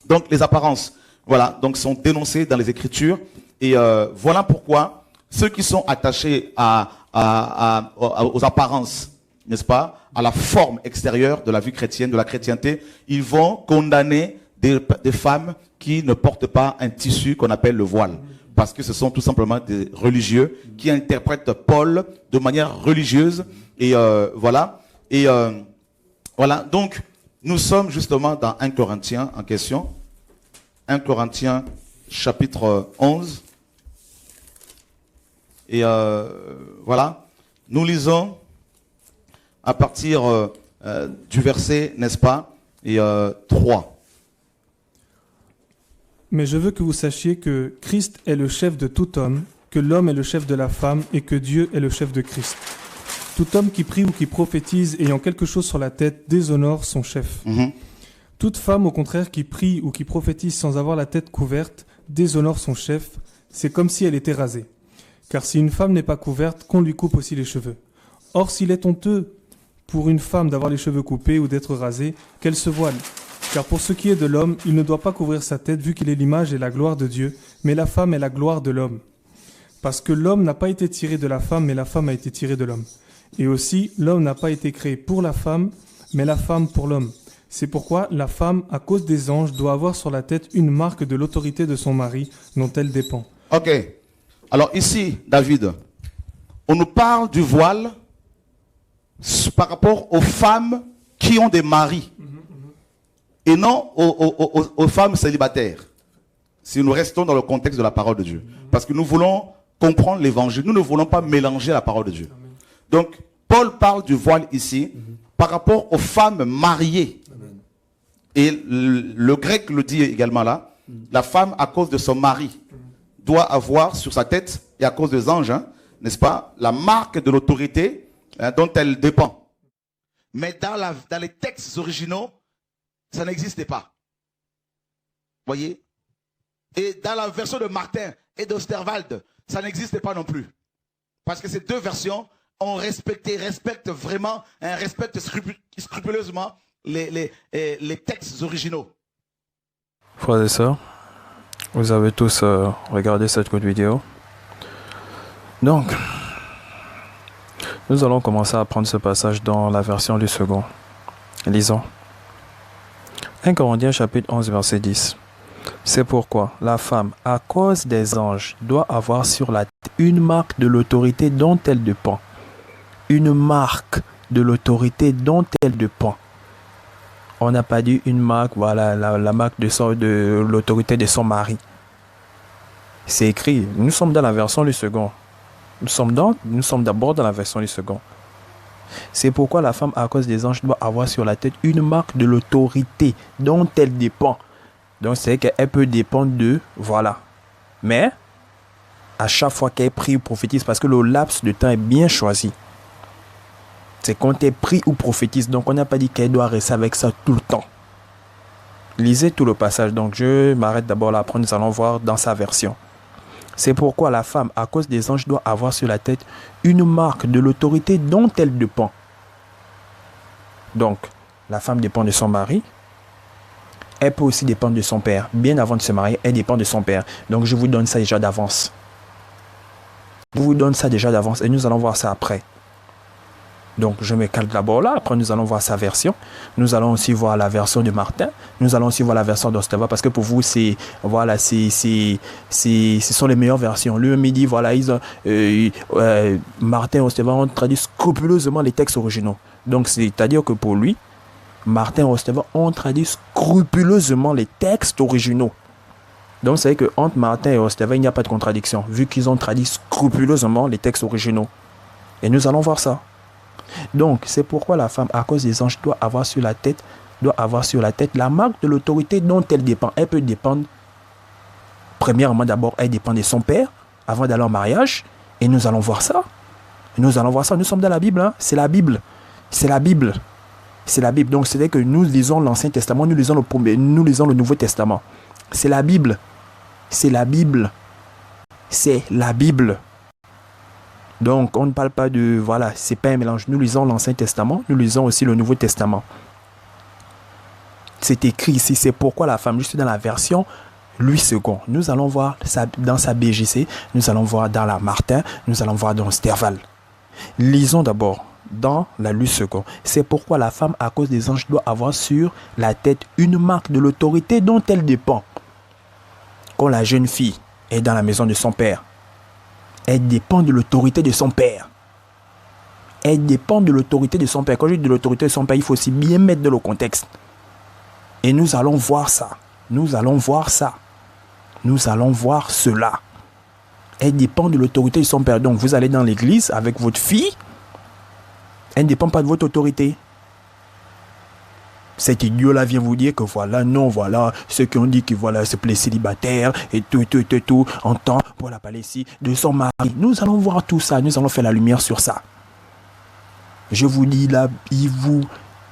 Donc les apparences, voilà, donc sont dénoncées dans les Écritures. Et voilà pourquoi ceux qui sont attachés aux apparences, n'est-ce pas, à la forme extérieure de la vie chrétienne, de la chrétienté, ils vont condamner des femmes qui ne portent pas un tissu qu'on appelle le voile. Parce que ce sont tout simplement des religieux qui interprètent Paul de manière religieuse. Et voilà. Et voilà. Donc, nous sommes justement dans 1 Corinthiens en question. 1 Corinthiens chapitre 11. Et voilà. Nous lisons à partir du verset, n'est-ce pas, et 3. Mais je veux que vous sachiez que Christ est le chef de tout homme, que l'homme est le chef de la femme et que Dieu est le chef de Christ. Tout homme qui prie ou qui prophétise ayant quelque chose sur la tête déshonore son chef. Toute femme, au contraire, qui prie ou qui prophétise sans avoir la tête couverte déshonore son chef. C'est comme si elle était rasée. Car si une femme n'est pas couverte, qu'on lui coupe aussi les cheveux. Or, s'il est honteux pour une femme d'avoir les cheveux coupés ou d'être rasée, qu'elle se voile. Car pour ce qui est de l'homme, il ne doit pas couvrir sa tête vu qu'il est l'image et la gloire de Dieu, mais la femme est la gloire de l'homme. Parce que l'homme n'a pas été tiré de la femme, mais la femme a été tirée de l'homme. Et aussi, l'homme n'a pas été créé pour la femme, mais la femme pour l'homme. C'est pourquoi la femme, à cause des anges, doit avoir sur la tête une marque de l'autorité de son mari, dont elle dépend. Ok. Alors ici, David, on nous parle du voile par rapport aux femmes qui ont des maris. Et non aux femmes célibataires. Si nous restons dans le contexte de la parole de Dieu. Parce que nous voulons comprendre l'évangile. Nous ne voulons pas mélanger la parole de Dieu. Donc, Paul parle du voile ici par rapport aux femmes mariées. Et le grec le dit également là. La femme, à cause de son mari, doit avoir sur sa tête, et à cause des anges, n'est-ce pas, la marque de l'autorité dont elle dépend. Mais dans les textes originaux, ça n'existait pas. Voyez? Et dans la version de Martin et d'Osterwald, ça n'existait pas non plus. Parce que ces deux versions respectent vraiment, respectent scrupuleusement les textes originaux. Frères et sœurs, vous avez tous regardé cette courte vidéo. Donc, nous allons commencer à prendre ce passage dans la version du second. Lisons. 1 Corinthiens chapitre 11 verset 10. C'est pourquoi la femme, à cause des anges, doit avoir sur la tête une marque de l'autorité dont elle dépend. Une marque de l'autorité dont elle dépend. On n'a pas dit une marque, voilà, la marque de l'autorité de son mari. C'est écrit, nous sommes dans la version du second. Nous sommes d'abord dans la version du second. C'est pourquoi la femme, à cause des anges, doit avoir sur la tête une marque de l'autorité dont elle dépend. Donc, c'est qu'elle peut dépendre de, voilà. Mais, à chaque fois qu'elle prie ou prophétise, parce que le laps de temps est bien choisi. C'est quand elle prie ou prophétise. Donc, on n'a pas dit qu'elle doit rester avec ça tout le temps. Lisez tout le passage. Donc, je m'arrête d'abord là. Après, nous allons voir dans sa version. C'est pourquoi la femme, à cause des anges, doit avoir sur la tête une marque de l'autorité dont elle dépend. Donc, la femme dépend de son mari. Elle peut aussi dépendre de son père. Bien avant de se marier, elle dépend de son père. Donc, je vous donne ça déjà d'avance. Je vous donne ça déjà d'avance et nous allons voir ça après. Donc, je me calme d'abord là. Après, nous allons voir sa version. Nous allons aussi voir la version de Martin. Nous allons aussi voir la version d'Osteva. Parce que pour vous, ce sont les meilleures versions. Lui, il dit, voilà, Martin et Osteva ont traduit scrupuleusement les textes originaux. Donc, c'est-à-dire que pour lui, Martin et Osteva ont traduit scrupuleusement les textes originaux. Donc, c'est que entre Martin et Osteva, il n'y a pas de contradiction. Vu qu'ils ont traduit scrupuleusement les textes originaux. Et nous allons voir ça. Donc, c'est pourquoi la femme, à cause des anges, doit avoir sur la tête la marque de l'autorité dont elle dépend. Elle peut dépendre, premièrement, d'abord, elle dépend de son père, avant d'aller en mariage. Et nous allons voir ça. Nous sommes dans la Bible. Hein? C'est la Bible. Donc, c'est-à-dire que nous lisons l'Ancien Testament, nous lisons le Nouveau Testament. C'est la Bible. Donc, on ne parle pas de... Voilà, c'est pas un mélange. Nous lisons l'Ancien Testament, nous lisons aussi le Nouveau Testament. C'est écrit ici, c'est pourquoi la femme, juste dans la version Louis II. Nous allons voir ça dans sa BGC, nous allons voir dans la Martin, nous allons voir dans Sterval. Lisons d'abord dans la Louis II. C'est pourquoi la femme, à cause des anges, doit avoir sur la tête une marque de l'autorité dont elle dépend. Quand la jeune fille est dans la maison de son père, elle dépend de l'autorité de son père. Elle dépend de l'autorité de son père. Quand je dis de l'autorité de son père, il faut aussi bien mettre dans le contexte. Et nous allons voir ça. Nous allons voir ça. Nous allons voir cela. Elle dépend de l'autorité de son père. Donc vous allez dans l'église avec votre fille. Elle ne dépend pas de votre autorité. Cet idiot-là vient vous dire que voilà, non, voilà, ceux qui ont dit que voilà, c'est les célibataires et tout, en temps pour la Palestine de son mari. Nous allons voir tout ça. Nous allons faire la lumière sur ça. Je vous dis, là,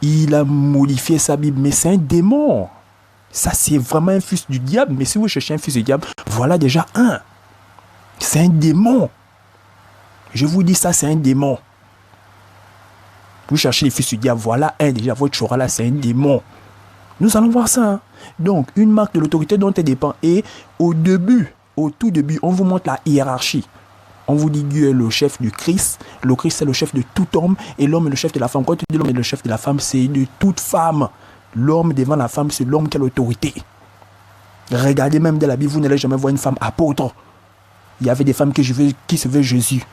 il a modifié sa Bible, mais c'est un démon. Ça, c'est vraiment un fils du diable. Mais si vous cherchez un fils du diable, voilà déjà un. C'est un démon. Je vous dis ça, c'est un démon. Vous cherchez les fils du diable, voilà un déjà. Votre chora là, c'est un démon. Nous allons voir ça. Hein. Donc, une marque de l'autorité dont elle dépend. Et au tout début, on vous montre la hiérarchie. On vous dit Dieu est le chef du Christ. Le Christ est le chef de tout homme. Et l'homme est le chef de la femme. Quand tu dis l'homme est le chef de la femme, c'est de toute femme. L'homme devant la femme, c'est l'homme qui a l'autorité. Regardez même dans la Bible, vous n'allez jamais voir une femme apôtre. Il y avait des femmes qui se veulent Jésus.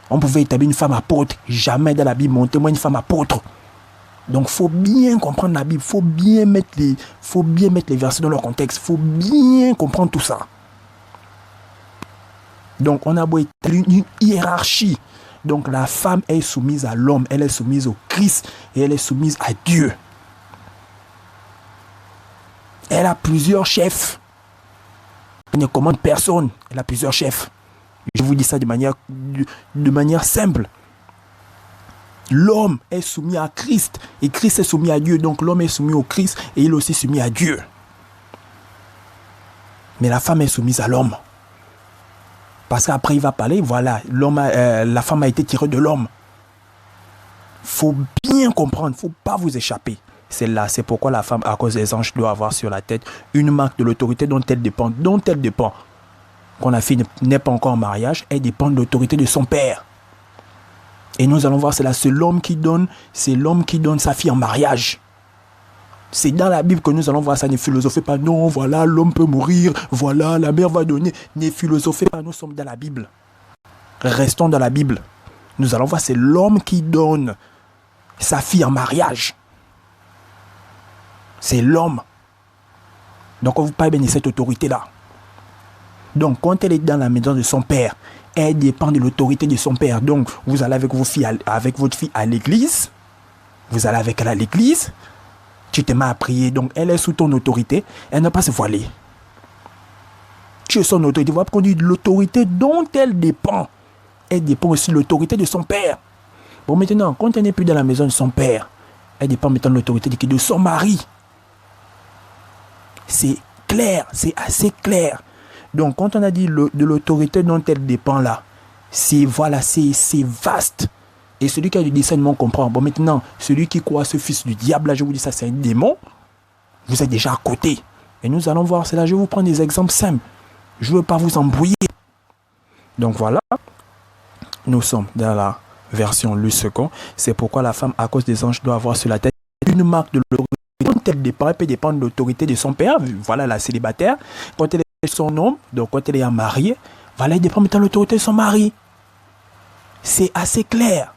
On pouvait établir une femme apôtre. Jamais dans la Bible, montez-moi une femme apôtre. Donc, il faut bien comprendre la Bible. Il faut bien mettre les versets dans leur contexte. Il faut bien comprendre tout ça. Donc, on a beau établir une hiérarchie. Donc, la femme est soumise à l'homme. Elle est soumise au Christ. Et elle est soumise à Dieu. Elle a plusieurs chefs. Elle ne commande personne. Elle a plusieurs chefs. Je vous dis ça de manière simple. L'homme est soumis à Christ. Et Christ est soumis à Dieu. Donc, l'homme est soumis au Christ. Et il est aussi soumis à Dieu. Mais la femme est soumise à l'homme. Parce qu'après, il va parler, voilà, la femme a été tirée de l'homme. Il faut bien comprendre, il ne faut pas vous échapper. C'est là, c'est pourquoi la femme, à cause des anges, doit avoir sur la tête une marque de l'autorité dont elle dépend. Quand la fille n'est pas encore en mariage, elle dépend de l'autorité de son père. Et nous allons voir, c'est l'homme qui donne sa fille en mariage. C'est dans la Bible que nous allons voir ça. Ne philosophez pas, non, voilà, l'homme peut mourir, voilà, la mère va donner. Ne philosophez pas, nous sommes dans la Bible. Restons dans la Bible. Nous allons voir, c'est l'homme qui donne sa fille en mariage. C'est l'homme. Donc, on ne vous parle bien de cette autorité-là. Donc, quand elle est dans la maison de son père, elle dépend de l'autorité de son père. Donc, vous allez avec votre fille à l'église. Vous allez avec elle à l'église. Tu te mets à prier, donc elle est sous ton autorité, elle ne peut pas se voiler. Tu es son autorité, voilà pourquoi on dit l'autorité dont elle dépend aussi de l'autorité de son père. Bon, maintenant, quand elle n'est plus dans la maison de son père, elle dépend maintenant de l'autorité de son mari. C'est clair, c'est assez clair. Donc, quand on a dit de l'autorité dont elle dépend là, c'est vaste. Et celui qui a du discernement comprend. Bon, maintenant, celui qui croit ce fils du diable, là, je vous dis ça, c'est un démon. Vous êtes déjà à côté. Et nous allons voir cela. Je vais vous prendre des exemples simples. Je ne veux pas vous embrouiller. Donc voilà. Nous sommes dans la version Louis II. C'est pourquoi la femme, à cause des anges, doit avoir sur la tête une marque de l'autorité. Quand elle dépend, elle peut dépendre de l'autorité de son père. Voilà, la célibataire. Quand elle est son homme, donc quand elle est mariée, voilà, elle dépend maintenant de l'autorité de son mari. C'est assez clair.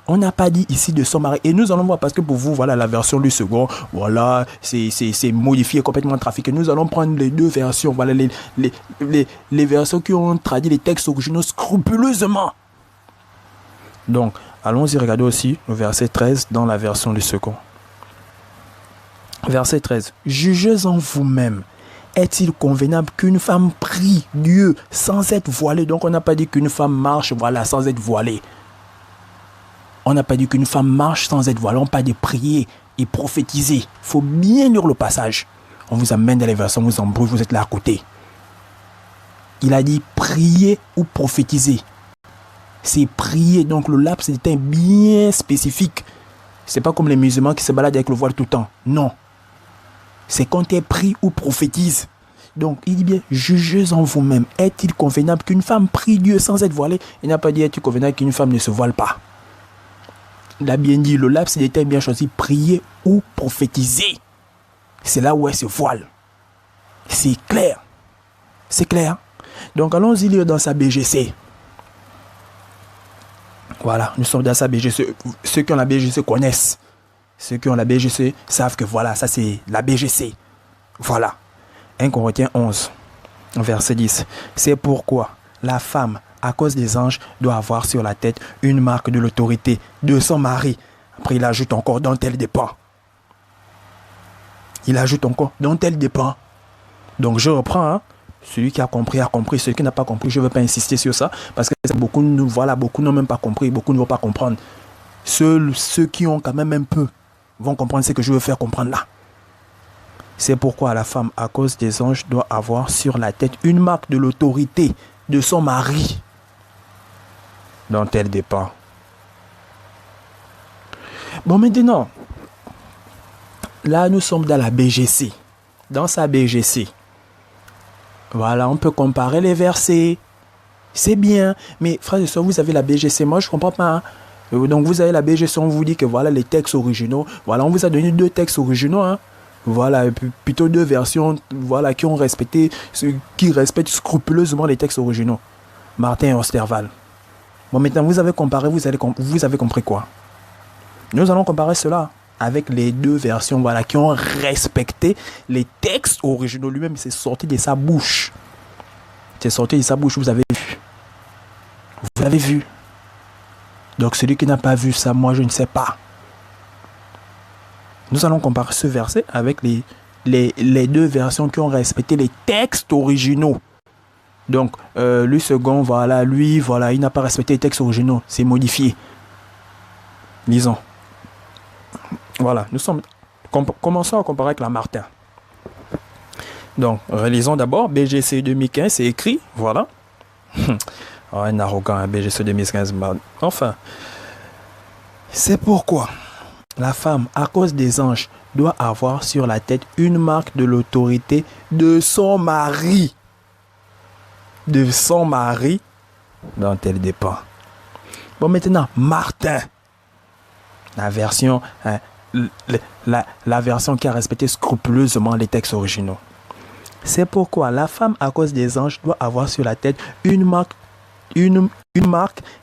On n'a pas dit ici de son mari. Et nous allons voir, parce que pour vous, voilà la version Louis II, voilà, c'est modifié, complètement trafiqué. Nous allons prendre les deux versions, voilà les versions qui ont traduit les textes originaux scrupuleusement. Donc, allons-y regarder aussi le verset 13 dans la version Louis II. Verset 13. Jugez en vous-même. Est-il convenable qu'une femme prie Dieu sans être voilée? Donc, on n'a pas dit qu'une femme marche, voilà, sans être voilée. On n'a pas dit qu'une femme marche sans être voilée. On n'a pas dit prier et prophétiser. Il faut bien lire le passage. On vous amène dans les versets, on vous embrouille, vous êtes là à côté. Il a dit prier ou prophétiser. C'est prier. Donc le laps est un bien spécifique. C'est pas comme les musulmans qui se baladent avec le voile tout le temps. Non. c'est quand elle prie ou prophétise. Donc, il dit bien, jugez en vous-même. Est-il convenable qu'une femme prie Dieu sans être voilée? Il n'a pas dit, est-il convenable qu'une femme ne se voile pas? Il a bien dit, le laps d'état bien choisi, prier ou prophétiser. C'est là où elle se voile. C'est clair. C'est clair. Donc, allons-y lire dans sa BGC. Voilà, nous sommes dans sa BGC. Ceux qui ont la BGC connaissent. Ceux qui ont la BGC savent que voilà, ça c'est la BGC. Voilà. 1 Corinthiens 11, verset 10. C'est pourquoi la femme, à cause des anges, doit avoir sur la tête une marque de l'autorité de son mari. Après, il ajoute encore dont elle dépend. Il ajoute encore dont elle dépend. Donc, je reprends. Hein. Celui qui a compris a compris. Celui qui n'a pas compris, je ne veux pas insister sur ça. Parce que beaucoup n'ont même pas compris. Beaucoup ne vont pas comprendre. Seuls ceux qui ont quand même un peu vont comprendre ce que je veux faire comprendre là. C'est pourquoi la femme, à cause des anges, doit avoir sur la tête une marque de l'autorité de son mari dont elle dépend. Bon, maintenant, là, nous sommes dans la BGC. Dans sa BGC. Voilà, on peut comparer les versets. C'est bien. Mais, frères et sœurs, vous avez la BGC. Moi, je ne comprends pas. Hein. Donc, vous avez la BGC, on vous dit que voilà les textes originaux. Voilà, on vous a donné 2 textes originaux. Hein. Voilà, plutôt 2 versions voilà, qui respectent scrupuleusement les textes originaux. Martin et Osterval. Bon, maintenant, vous avez comparé, vous avez compris quoi? Nous allons comparer cela avec les 2 versions voilà, qui ont respecté les textes originaux. Lui-même, c'est sorti de sa bouche. C'est sorti de sa bouche, vous avez vu. Vous l'avez vu. Donc, celui qui n'a pas vu ça, moi, je ne sais pas. Nous allons comparer ce verset avec les 2 versions qui ont respecté les textes originaux. Donc, le second, voilà, lui, voilà, il n'a pas respecté les textes originaux. C'est modifié. Lisons. Voilà, commençons à comparer avec la Martin. Donc, relisons d'abord BGC 2015, c'est écrit, voilà. Oh, un arrogant, BGC 2015. Enfin, c'est pourquoi la femme, à cause des anges, doit avoir sur la tête une marque de l'autorité de son mari. De son mari dont elle dépend. Bon, maintenant, Martin. La version, hein, la version qui a respecté scrupuleusement les textes originaux. C'est pourquoi la femme, à cause des anges, doit avoir sur la tête une marque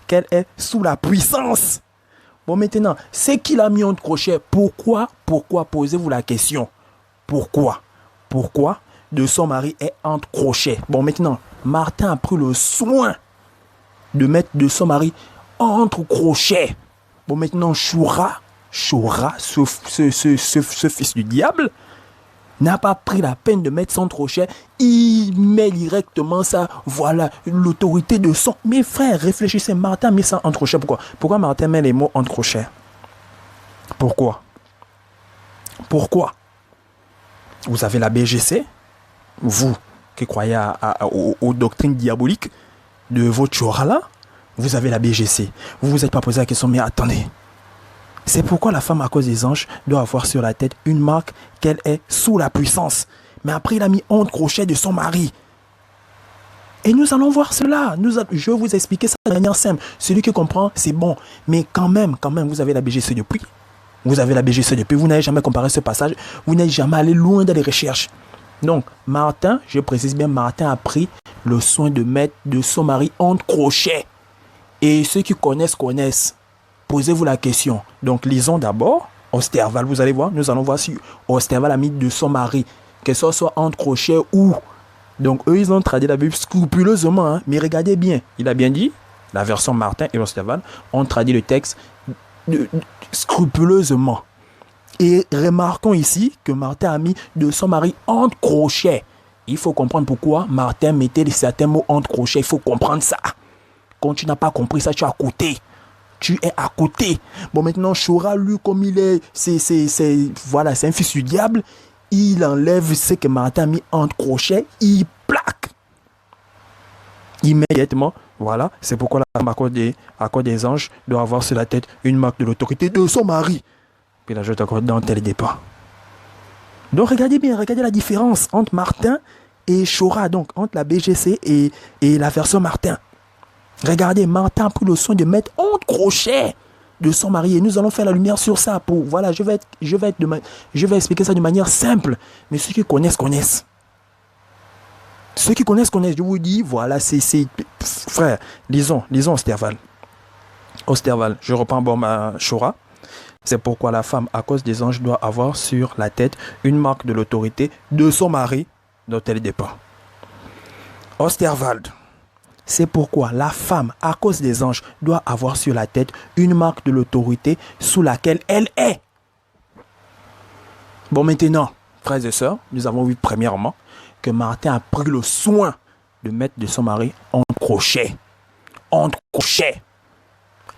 qu'elle est sous la puissance. Bon, maintenant, c'est qu'il a mis entre crochets. Pourquoi, posez-vous la question. Pourquoi de son mari est entre crochets. Bon, maintenant, Martin a pris le soin de mettre de son mari entre crochets. Bon, maintenant, Shura, ce fils du diable, n'a pas pris la peine de mettre son crochet. Il met directement ça, voilà, l'autorité de son... Mes frères, réfléchissez, Martin met ça entre crochet. Pourquoi Martin met les mots entre crochet? Pourquoi? Vous avez la BGC, vous qui croyez aux doctrines diaboliques de votre Shura là, vous avez la BGC. Vous vous êtes pas posé la question, mais attendez. C'est pourquoi la femme, à cause des anges, doit avoir sur la tête une marque qu'elle est sous la puissance. Mais après, il a mis entre crochets de son mari. Et nous allons voir cela. Je vais vous expliquer ça de manière simple. Celui qui comprend, c'est bon. Mais quand même, vous avez la BGC depuis. Vous n'avez jamais comparé ce passage. Vous n'êtes jamais allé loin dans les recherches. Donc, Martin, je précise bien, Martin a pris le soin de mettre de son mari entre crochets. Et ceux qui connaissent. Posez-vous la question. Donc, lisons d'abord Osterval. Vous allez voir, nous allons voir si Osterval a mis de son mari, que ce soit entre crochets ou... Donc, eux, ils ont traduit la Bible scrupuleusement. Hein, mais regardez bien. Il a bien dit, la version Martin et Osterval ont traduit le texte scrupuleusement. Et remarquons ici que Martin a mis de son mari entre crochets. Il faut comprendre pourquoi Martin mettait certains mots entre crochets. Il faut comprendre ça. Quand tu n'as pas compris ça, tu es à côté. Bon, maintenant, Shura, lui, comme il est, voilà, c'est un fils du diable. Il enlève ce que Martin a mis entre crochets. Il plaque. Immédiatement, voilà. C'est pourquoi la femme, à cause des anges, doit avoir sur la tête une marque de l'autorité de son mari. Puis là, je t'accorde dont elle dépend. Donc regardez bien, regardez la différence entre Martin et Chora, donc entre la BGC et la version Martin. Regardez, Martin a pris le soin de mettre entre crochets de son mari et nous allons faire la lumière sur ça. Voilà, je vais expliquer ça de manière simple, mais ceux qui connaissent, connaissent. Ceux qui connaissent, connaissent. Je vous dis, voilà, frère, lisons Osterval. Osterval, je reprends bon ma Chora. C'est pourquoi la femme, à cause des anges, doit avoir sur la tête une marque de l'autorité de son mari dont elle dépend. Osterwald. C'est pourquoi la femme, à cause des anges, doit avoir sur la tête une marque de l'autorité sous laquelle elle est. Bon, maintenant, frères et sœurs, nous avons vu premièrement que Martin a pris le soin de mettre de son mari entre crochets. Entre crochets.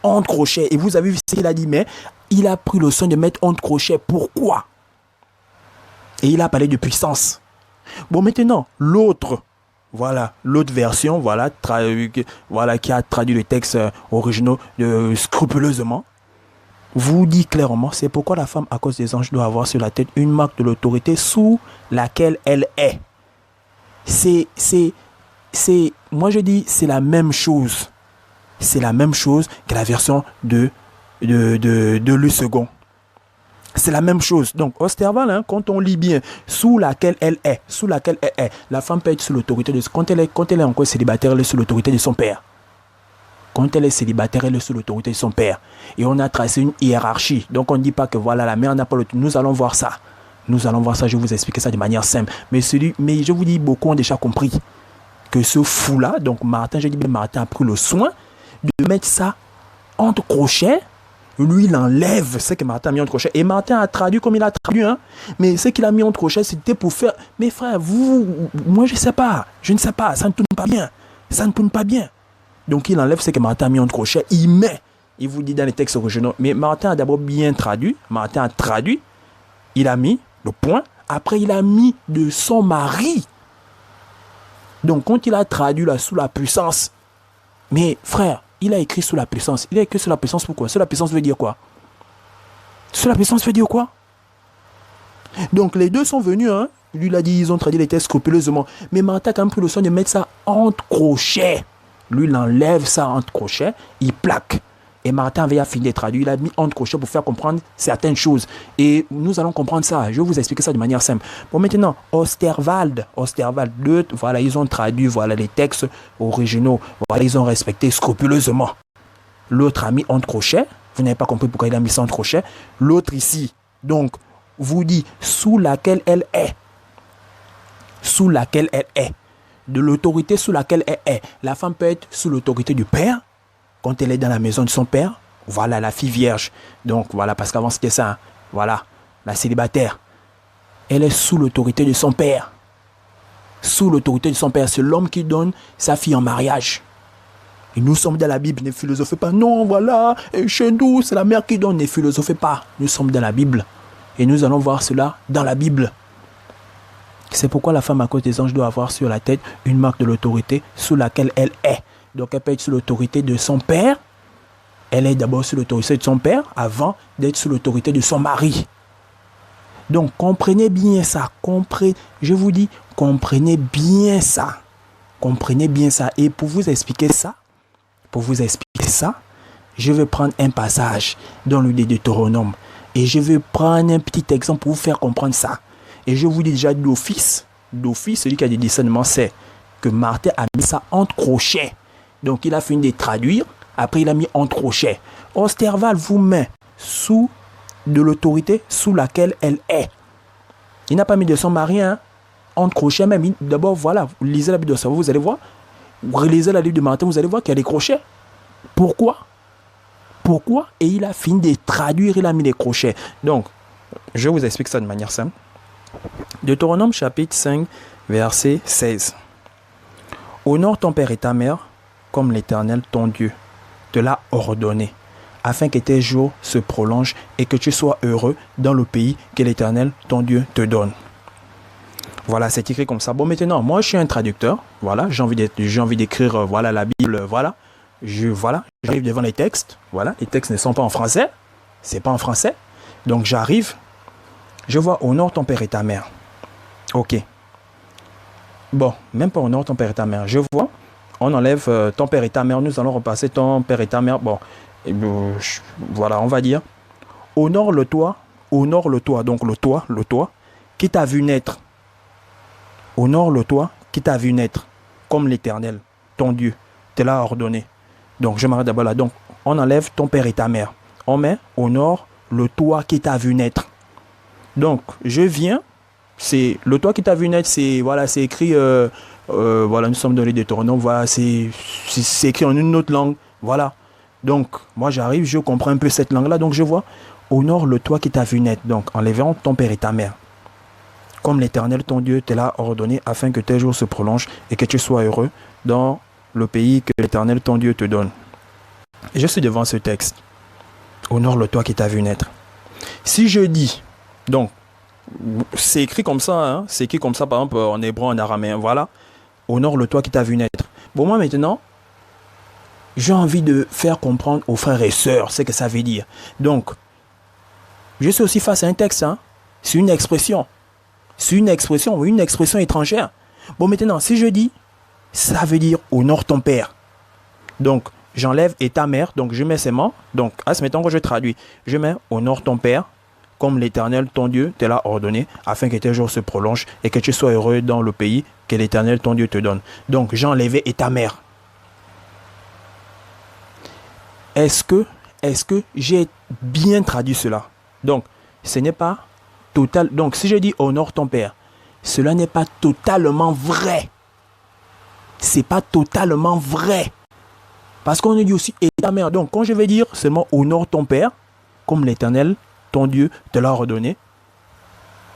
Entre crochets. Et vous avez vu ce qu'il a dit, mais il a pris le soin de mettre entre crochets. Pourquoi? Et il a parlé de puissance. Bon, maintenant, l'autre version, voilà, qui a traduit le texte original scrupuleusement, vous dit clairement, c'est pourquoi la femme, à cause des anges, doit avoir sur la tête une marque de l'autorité sous laquelle elle est. Moi je dis, c'est la même chose. C'est la même chose que la version de Louis II. C'est la même chose. Donc, Osterval, quand on lit bien, sous laquelle elle est, la femme peut être sous l'autorité de... Quand elle est encore célibataire, elle est sous l'autorité de son père. Quand elle est célibataire, elle est sous l'autorité de son père. Et on a tracé une hiérarchie. Donc, on ne dit pas que voilà, la mère n'a pas l'autorité. Nous allons voir ça. Je vais vous expliquer ça de manière simple. Mais je vous dis, beaucoup ont déjà compris que ce fou-là, donc Martin a pris le soin de mettre ça entre crochets. Lui, il enlève ce que Martin a mis entre crochets. Et Martin a traduit comme il a traduit. Mais ce qu'il a mis entre crochets, c'était pour faire... Mais frère, moi, je ne sais pas. Ça ne tourne pas bien. Donc, il enlève ce que Martin a mis entre crochets. Il vous dit dans les textes originaux. Mais Martin a d'abord bien traduit. Il a mis le point. Après, il a mis de son mari. Donc, quand il a traduit là, sous la puissance... Mais frère... Il a écrit sous la puissance. Il a écrit sous la puissance pourquoi? Sous la puissance veut dire quoi? Donc les deux sont venus. Lui il a dit, ils ont traduit les textes scrupuleusement. Mais Martin a quand même pris le soin de mettre ça entre crochets. Lui il enlève ça entre crochets. Il plaque. Et Martin avait fini de traduire. Il a mis entre crochets pour faire comprendre certaines choses. Et nous allons comprendre ça. Je vais vous expliquer ça de manière simple. Bon, maintenant, Osterwald, voilà, ils ont traduit, voilà, les textes originaux. Voilà, ils ont respecté scrupuleusement. L'autre a mis entre crochets. Vous n'avez pas compris pourquoi il a mis ça entre crochets. L'autre ici, donc, vous dit sous laquelle elle est. De l'autorité sous laquelle elle est. La femme peut être sous l'autorité du père. Quand elle est dans la maison de son père, voilà la fille vierge. Donc voilà, parce qu'avant c'était ça. Voilà, la célibataire. Elle est sous l'autorité de son père. C'est l'homme qui donne sa fille en mariage. Et nous sommes dans la Bible, ne philosophez pas. Non, voilà, et chez nous, c'est la mère qui donne, ne philosophez pas. Nous sommes dans la Bible. Et nous allons voir cela dans la Bible. C'est pourquoi la femme à cause des anges doit avoir sur la tête une marque de l'autorité sous laquelle elle est. Donc elle peut être sous l'autorité de son père. Elle est d'abord sous l'autorité de son père avant d'être sous l'autorité de son mari. Donc comprenez bien ça. Je vous dis, comprenez bien ça. Et pour vous expliquer ça, je vais prendre un passage dans le Deutéronome. Et je vais prendre un petit exemple pour vous faire comprendre ça. Et je vous dis déjà d'office, celui qui a du discernement, c'est que Martin a mis ça entre crochets. Donc, il a fini de traduire. Après, il a mis entre crochets. Osterwald vous met sous de l'autorité sous laquelle elle est. Il n'a pas mis de son mari, entre crochets même. D'abord, voilà, vous lisez la Bible de Osterwald, vous allez voir. Vous relisez la Bible de Martin, vous allez voir qu'il y a des crochets. Pourquoi? Et il a fini de traduire, il a mis des crochets. Donc, je vous explique ça de manière simple. Deutéronome chapitre 5, verset 16. Honore ton père et ta mère, comme l'Éternel, ton Dieu, te l'a ordonné, afin que tes jours se prolongent et que tu sois heureux dans le pays que l'Éternel, ton Dieu, te donne. Voilà, c'est écrit comme ça. Bon, maintenant, moi, je suis un traducteur. Voilà, j'ai envie d'écrire, voilà, la Bible, voilà. J'arrive devant les textes. Voilà, les textes ne sont pas en français. C'est pas en français. Donc, j'arrive, Je vois honore ton père et ta mère. Ok. Bon, même pas honore ton père et ta mère. Je vois, on enlève ton père et ta mère. Nous allons repasser ton père et ta mère. Bon, voilà, on va dire. Honore le toi. Donc le toi qui t'a vu naître. Honore le toi qui t'a vu naître. Comme l'Éternel, ton Dieu, te l'a ordonné. Donc je m'arrête d'abord là. Donc on enlève ton père et ta mère. On met honore le toi qui t'a vu naître. Donc je viens. C'est le toi qui t'a vu naître, c'est voilà, c'est écrit, voilà, nous sommes dans les Deutéronomes, voilà, c'est écrit en une autre langue, voilà. Donc moi j'arrive, je comprends un peu cette langue-là, donc je vois, honore le toi qui t'a vu naître, donc enlevant ton père et ta mère, comme l'Éternel ton Dieu te l'a ordonné, afin que tes jours se prolongent et que tu sois heureux dans le pays que l'Éternel ton Dieu te donne. Et je suis devant ce texte, honore le toi qui t'a vu naître. Si je dis, donc c'est écrit comme ça, hein? C'est écrit comme ça par exemple en hébreu, en araméen, voilà. Honore le toi qui t'a vu naître. Bon, moi maintenant, j'ai envie de faire comprendre aux frères et sœurs ce que ça veut dire. Donc, je suis aussi face à un texte, hein? C'est une expression. C'est une expression étrangère. Bon, maintenant, si je dis, ça veut dire honore ton père. Donc, j'enlève et ta mère, donc je mets ces mots. Donc, à ce moment que je traduis, je mets honore ton père, comme l'Éternel, ton Dieu, te l'a ordonné, afin que tes jours se prolongent et que tu sois heureux dans le pays que l'Éternel, ton Dieu, te donne. Donc, j'ai enlevé et ta mère. Est-ce que j'ai bien traduit cela? Donc, ce n'est pas total. Donc, si je dis honore ton père, cela n'est pas totalement vrai. C'est pas totalement vrai. Parce qu'on dit aussi et ta mère. Donc, quand je vais dire seulement honore ton père, comme l'Éternel, ton Dieu te l'a ordonné.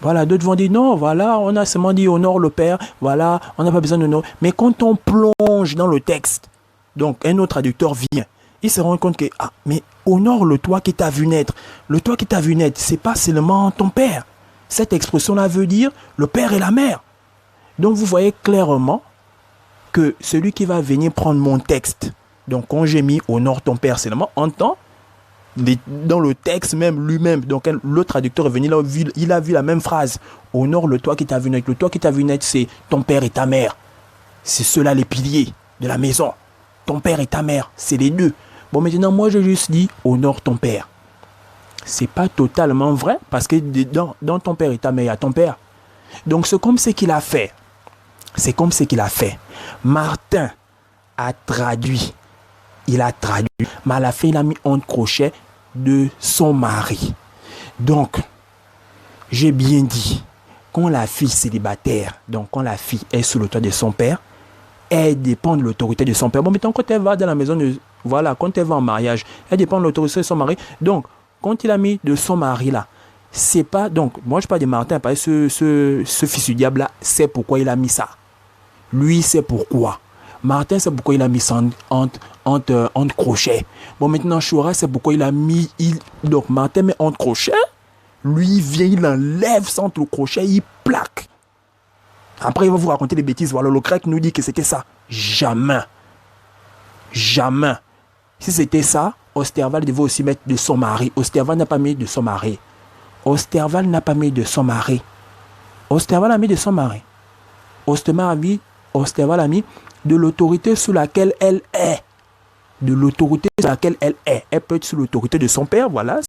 Voilà, d'autres vont dire non, voilà, on a seulement dit honore le Père, voilà, on n'a pas besoin de honor. Mais quand on plonge dans le texte, donc un autre traducteur vient, il se rend compte que, ah, mais honore le toi qui t'a vu naître. Le toi qui t'a vu naître, c'est pas seulement ton père. Cette expression-là veut dire le père et la mère. Donc vous voyez clairement que celui qui va venir prendre mon texte, donc quand j'ai mis honore ton père seulement, entend dans le texte même lui-même, donc le traducteur est venu là, il a vu la même phrase. Honore le toi qui t'a vu naître. Le toi qui t'a vu naître, c'est ton père et ta mère. C'est ceux-là les piliers de la maison. Ton père et ta mère, c'est les deux. Bon, maintenant, moi, je juste dis honore ton père. C'est pas totalement vrai parce que dans ton père et ta mère, il y a ton père. Donc, c'est comme ce qu'il a fait. C'est comme ce qu'il a fait. Martin a traduit. Il a traduit, mais à la fin, il a mis un crochet de son mari. Donc, j'ai bien dit, quand la fille célibataire, donc quand la fille est sous le toit de son père, elle dépend de l'autorité de son père. Bon, maintenant, quand elle va dans la maison, voilà, quand elle va en mariage, elle dépend de l'autorité de son mari. Donc, quand il a mis de son mari là, c'est pas, donc, moi je parle de Martin, parce que ce fils du diable là, c'est pourquoi il a mis ça. Lui, c'est pourquoi. Martin, c'est pourquoi il a mis ça entre crochets. Bon, maintenant, Shura, c'est pourquoi il a mis... Donc, Martin met entre crochets. Lui, il vient, il enlève ça entre crochets, il plaque. Après, il va vous raconter des bêtises. Voilà, le grec nous dit que c'était ça. Jamais. Jamais. Si c'était ça, Osterval devait aussi mettre de son mari. Osterval n'a pas mis de son mari. Osterval n'a pas mis de son mari. Osterval a mis de son mari. Osterval a mis de l'autorité sous laquelle elle est. De l'autorité sous laquelle elle est. Elle peut être sous l'autorité de son père, voilà.